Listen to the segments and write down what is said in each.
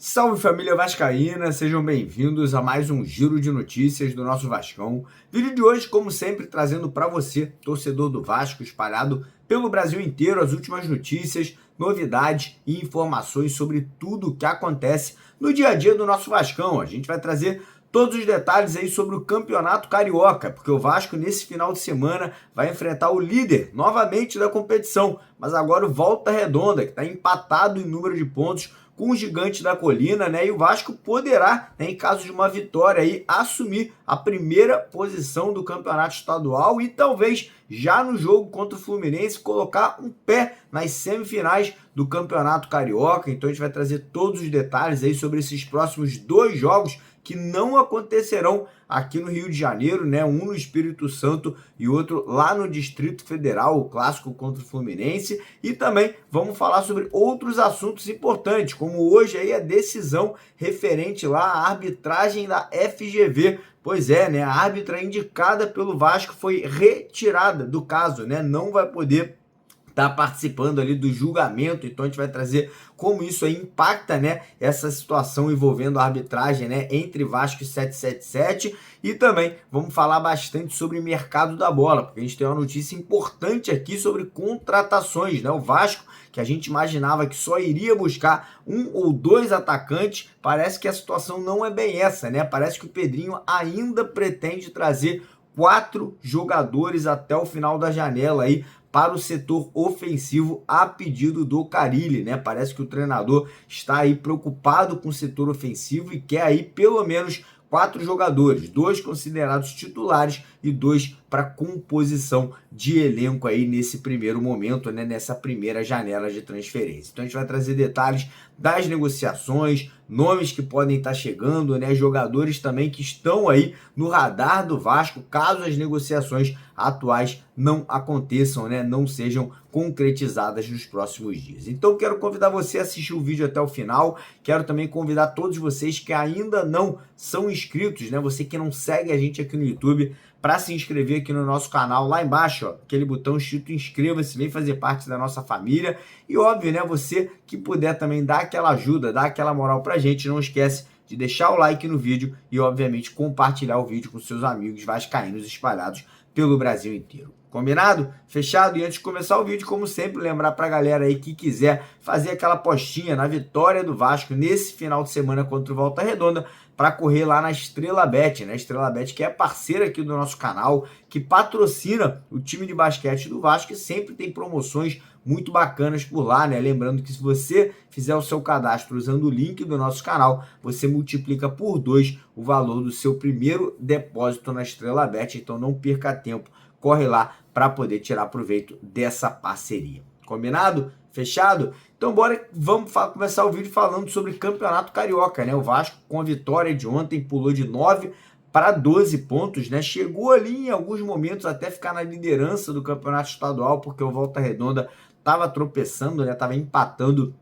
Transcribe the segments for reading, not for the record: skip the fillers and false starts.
Salve família vascaína, sejam bem-vindos a mais um giro de notícias do nosso Vascão. Vídeo de hoje, como sempre, trazendo para você, torcedor do Vasco, espalhado pelo Brasil inteiro, as últimas notícias, novidades e informações sobre tudo o que acontece no dia a dia do nosso Vascão. A gente vai trazer todos os detalhes aí sobre o Campeonato Carioca, porque o Vasco nesse final de semana vai enfrentar o líder novamente da competição, mas agora o Volta Redonda, que está empatado em número de pontos com o Gigante da Colina, né? E o Vasco poderá, né, em caso de uma vitória aí, assumir a primeira posição do Campeonato Estadual e talvez já no jogo contra o Fluminense colocar um pé nas semifinais do Campeonato Carioca. Então a gente vai trazer todos os detalhes aí sobre esses próximos dois jogos que não acontecerão aqui no Rio de Janeiro, né? Um no Espírito Santo e outro lá no Distrito Federal, o clássico contra o Fluminense. E também vamos falar sobre outros assuntos importantes, como hoje aí a decisão referente lá à arbitragem da FGV. Pois é, né? A árbitra indicada pelo Vasco foi retirada do caso, né? Não vai poder tá participando ali do julgamento, então a gente vai trazer como isso aí impacta, né, essa situação envolvendo a arbitragem, né, entre Vasco e 777, e também vamos falar bastante sobre o mercado da bola, porque a gente tem uma notícia importante aqui sobre contratações, né, o Vasco, que a gente imaginava que só iria buscar um ou dois atacantes, parece que a situação não é bem essa, né, parece que o Pedrinho ainda pretende trazer 4 jogadores até o final da janela aí, para o setor ofensivo a pedido do Carille, né? Parece que o treinador está aí preocupado com o setor ofensivo e quer aí pelo menos 4 jogadores, 2 considerados titulares e 2 para composição de elenco aí nesse primeiro momento, né, nessa primeira janela de transferência. Então a gente vai trazer detalhes das negociações, nomes que podem estar chegando, né, jogadores também que estão aí no radar do Vasco, caso as negociações atuais não aconteçam, né, não sejam concretizadas nos próximos dias. Então quero convidar você a assistir o vídeo até o final, quero também convidar todos vocês que ainda não são inscritos, né, você que não segue a gente aqui no YouTube, para se inscrever aqui no nosso canal, lá embaixo, ó, aquele botão escrito inscreva-se, vem fazer parte da nossa família. E óbvio, né, você que puder também dar aquela ajuda, dar aquela moral pra gente, não esquece de deixar o like no vídeo e obviamente compartilhar o vídeo com seus amigos vascaínos espalhados pelo Brasil inteiro. Combinado? Fechado? E antes de começar o vídeo, como sempre, lembrar pra galera aí que quiser fazer aquela apostinha na vitória do Vasco nesse final de semana contra o Volta Redonda, para correr lá na Estrela Bet, né? Estrela Bet que é parceira aqui do nosso canal, que patrocina o time de basquete do Vasco e sempre tem promoções muito bacanas por lá, né? Lembrando que se você fizer o seu cadastro usando o link do nosso canal, você multiplica por 2 o valor do seu primeiro depósito na Estrela Bet, então não perca tempo, corre lá para poder tirar proveito dessa parceria. Combinado? Fechado? Então vamos começar o vídeo falando sobre Campeonato Carioca, né? O Vasco com a vitória de ontem pulou de 9 para 12 pontos, né? Chegou ali em alguns momentos até ficar na liderança do Campeonato Estadual, porque o Volta Redonda estava tropeçando, né? Estava empatando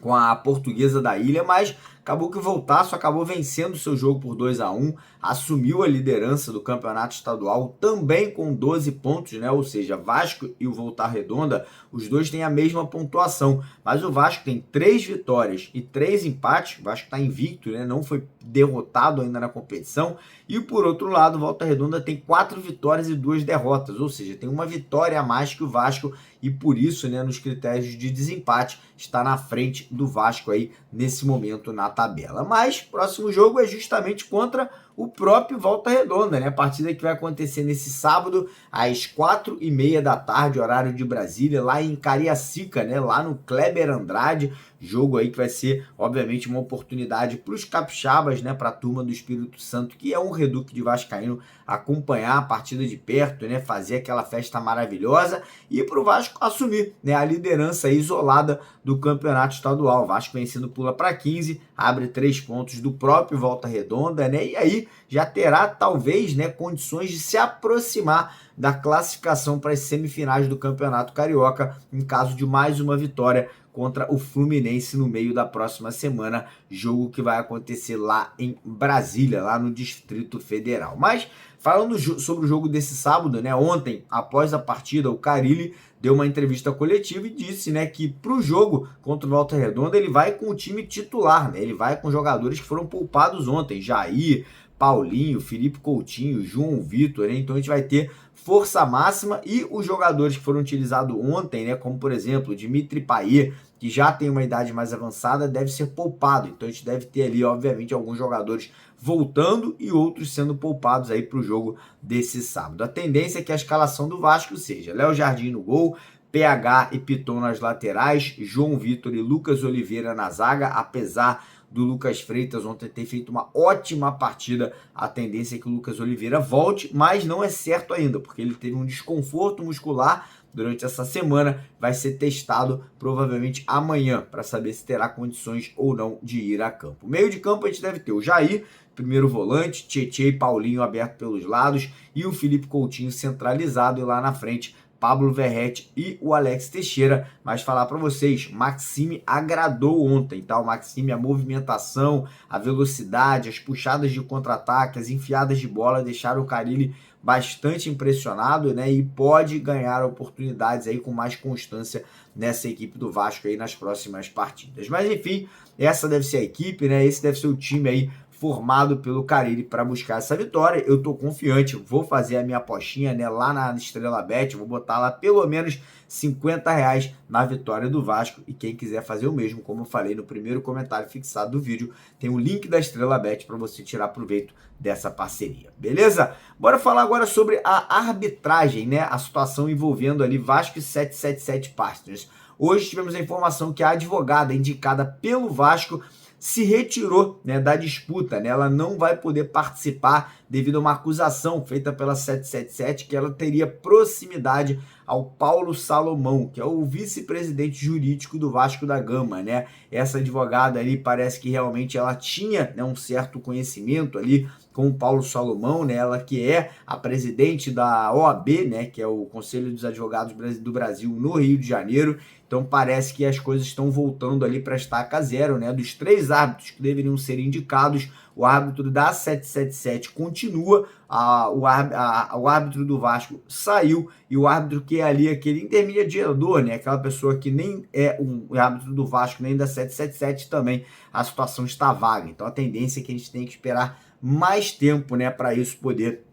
com a Portuguesa da Ilha, mas acabou que o Voltaço acabou vencendo o seu jogo por 2-1, assumiu a liderança do Campeonato Estadual também com 12 pontos, né? Ou seja, Vasco e o Volta Redonda, os dois têm a mesma pontuação, mas o Vasco tem 3 vitórias e 3 empates, o Vasco está invicto, né? Não foi derrotado ainda na competição, e por outro lado, o Volta Redonda tem 4 vitórias e 2 derrotas, ou seja, tem uma vitória a mais que o Vasco, e por isso, né, nos critérios de desempate, está na frente do Vasco aí nesse momento na tabela. Mas próximo jogo é justamente contra o próprio Volta Redonda, né? A partida que vai acontecer nesse sábado às 4h30 da tarde, horário de Brasília, lá em Cariacica, né? Lá no Kleber Andrade. Jogo aí que vai ser, obviamente, uma oportunidade para os capixabas, né? Para a turma do Espírito Santo, que é um reduto de vascaíno, acompanhar a partida de perto, né? Fazer aquela festa maravilhosa e para o Vasco assumir, né, a liderança isolada do Campeonato Estadual. O Vasco vencendo pula para 15, abre 3 pontos do próprio Volta Redonda, né? E aí já terá talvez, né, condições de se aproximar da classificação para as semifinais do Campeonato Carioca, em caso de mais uma vitória contra o Fluminense no meio da próxima semana, jogo que vai acontecer lá em Brasília, lá no Distrito Federal. Mas falando sobre o jogo desse sábado, né, ontem, após a partida, o Carille deu uma entrevista coletiva e disse, né, que para o jogo contra o Volta Redonda ele vai com o time titular, né, ele vai com jogadores que foram poupados ontem, Jair, Paulinho, Felipe Coutinho, João Vitor, né? Então a gente vai ter força máxima e os jogadores que foram utilizados ontem, né, como por exemplo Dimitri Payet, que já tem uma idade mais avançada, deve ser poupado. Então a gente deve ter ali, obviamente, alguns jogadores voltando e outros sendo poupados aí para o jogo desse sábado. A tendência é que a escalação do Vasco seja Léo Jardim no gol, PH e Piton nas laterais, João Vitor e Lucas Oliveira na zaga, apesar do Lucas Freitas ontem ter feito uma ótima partida, a tendência é que o Lucas Oliveira volte, mas não é certo ainda, porque ele teve um desconforto muscular durante essa semana, vai ser testado provavelmente amanhã, para saber se terá condições ou não de ir a campo. Meio de campo a gente deve ter o Jair, primeiro volante, Tietê e Paulinho aberto pelos lados, e o Felipe Coutinho centralizado, e lá na frente Pablo Verratti e o Alex Teixeira. Mas falar para vocês, Maxime agradou ontem, tá? O Maxime, a movimentação, a velocidade, as puxadas de contra-ataque, as enfiadas de bola deixaram o Carille bastante impressionado, né? E pode ganhar oportunidades aí com mais constância nessa equipe do Vasco aí nas próximas partidas. Mas enfim, essa deve ser a equipe, né? Esse deve ser o time aí formado pelo Carille para buscar essa vitória. Eu tô confiante, vou fazer a minha apostinha, né, lá na Estrela Bet, vou botar lá pelo menos R$50 na vitória do Vasco, e quem quiser fazer o mesmo, como eu falei no primeiro comentário fixado do vídeo, tem o link da Estrela Bet para você tirar proveito dessa parceria, beleza? Bora falar agora sobre a arbitragem, né, a situação envolvendo ali Vasco e 777 Partners. Hoje tivemos a informação que a advogada indicada pelo Vasco se retirou, né, da disputa, né? Ela não vai poder participar devido a uma acusação feita pela 777 que ela teria proximidade ao Paulo Salomão, que é o vice-presidente jurídico do Vasco da Gama, né? Essa advogada ali parece que realmente ela tinha, né, um certo conhecimento ali com o Paulo Salomão, né? Ela que é a presidente da OAB, né, que é o Conselho dos Advogados do Brasil no Rio de Janeiro. Então parece que as coisas estão voltando ali para estaca zero, né? Dos 3 árbitros que deveriam ser indicados, o árbitro da 777 continua, o árbitro do Vasco saiu, e o árbitro que é ali aquele intermediador, né? Aquela pessoa que nem é o árbitro do Vasco, nem da 777 também, a situação está vaga. Então a tendência é que a gente tem que esperar mais tempo, né, para isso poder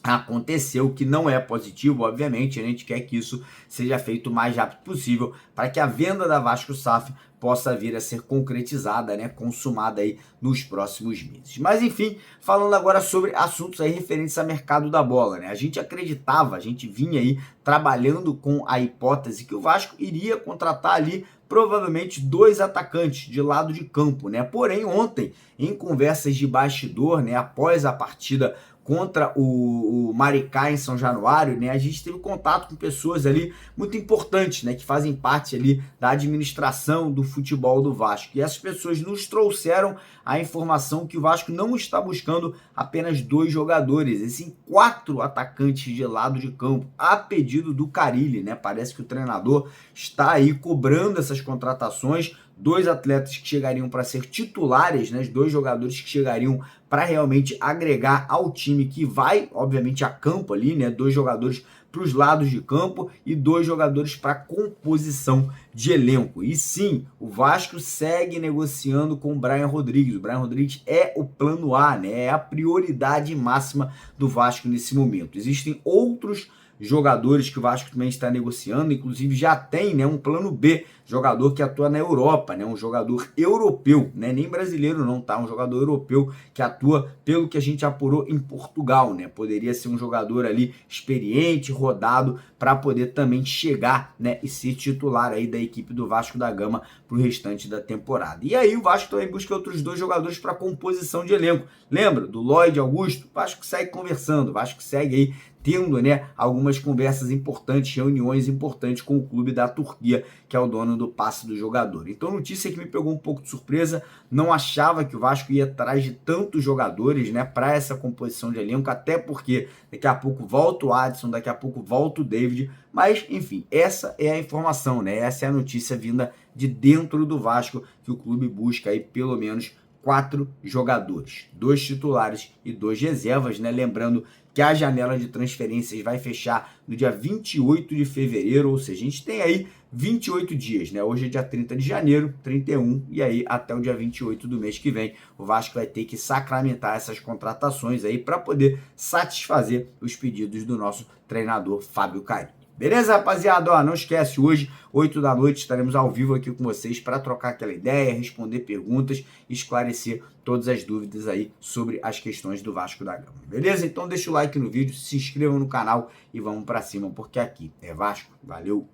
acontecer, o que não é positivo, obviamente. A gente quer que isso seja feito o mais rápido possível para que a venda da Vasco SAF possa vir a ser concretizada, né, consumada aí nos próximos meses. Mas enfim, falando agora sobre assuntos aí referentes ao mercado da bola, né? A gente acreditava, a gente vinha aí trabalhando com a hipótese que o Vasco iria contratar ali provavelmente 2 atacantes de lado de campo, né? Porém, ontem, em conversas de bastidor, né, após a partida contra o Maricá em São Januário, né, a gente teve contato com pessoas ali muito importantes, né, que fazem parte ali da administração do futebol do Vasco. E essas pessoas nos trouxeram a informação que o Vasco não está buscando apenas 2 jogadores, e sim 4 atacantes de lado de campo, a pedido do Carille, né? Parece que o treinador está aí cobrando essas contratações, 2 atletas que chegariam para ser titulares, né? 2 jogadores que chegariam para realmente agregar ao time que vai, obviamente, a campo ali, né? 2 jogadores para os lados de campo e 2 jogadores para composição de elenco. E sim, o Vasco segue negociando com o Brian Rodrigues. O Brian Rodrigues é o plano A, né? É a prioridade máxima do Vasco nesse momento. Existem outros jogadores que o Vasco também está negociando, inclusive já tem, né, um plano B, jogador que atua na Europa, né, um jogador europeu, né, nem brasileiro não, tá, um jogador europeu que atua, pelo que a gente apurou, em Portugal, né, poderia ser um jogador ali experiente, rodado, para poder também chegar, né, e ser titular aí da equipe do Vasco da Gama para o restante da temporada. E aí o Vasco também busca outros 2 jogadores para composição de elenco. Lembra do Lloyd Augusto? O Vasco segue conversando, o Vasco segue aí tendo, né, algumas conversas importantes, reuniões importantes com o clube da Turquia, que é o dono do passe do jogador. Então, notícia que me pegou um pouco de surpresa, não achava que o Vasco ia atrás de tantos jogadores, né, para essa composição de elenco, até porque daqui a pouco volta o Adson, daqui a pouco volta o David, mas, enfim, essa é a informação, né, essa é a notícia vinda de dentro do Vasco, que o clube busca aí pelo menos 4 jogadores, 2 titulares e 2 reservas, né? Lembrando que a janela de transferências vai fechar no dia 28 de fevereiro, ou seja, a gente tem aí 28 dias, né? Hoje é dia 30 de janeiro, 31, e aí até o dia 28 do mês que vem, o Vasco vai ter que sacramentar essas contratações aí para poder satisfazer os pedidos do nosso treinador Fábio Carilli. Beleza, rapaziada? Ó, não esquece, hoje, 8 da noite, estaremos ao vivo aqui com vocês para trocar aquela ideia, responder perguntas, esclarecer todas as dúvidas aí sobre as questões do Vasco da Gama. Beleza? Então deixa o like no vídeo, se inscreva no canal e vamos para cima, porque aqui é Vasco. Valeu!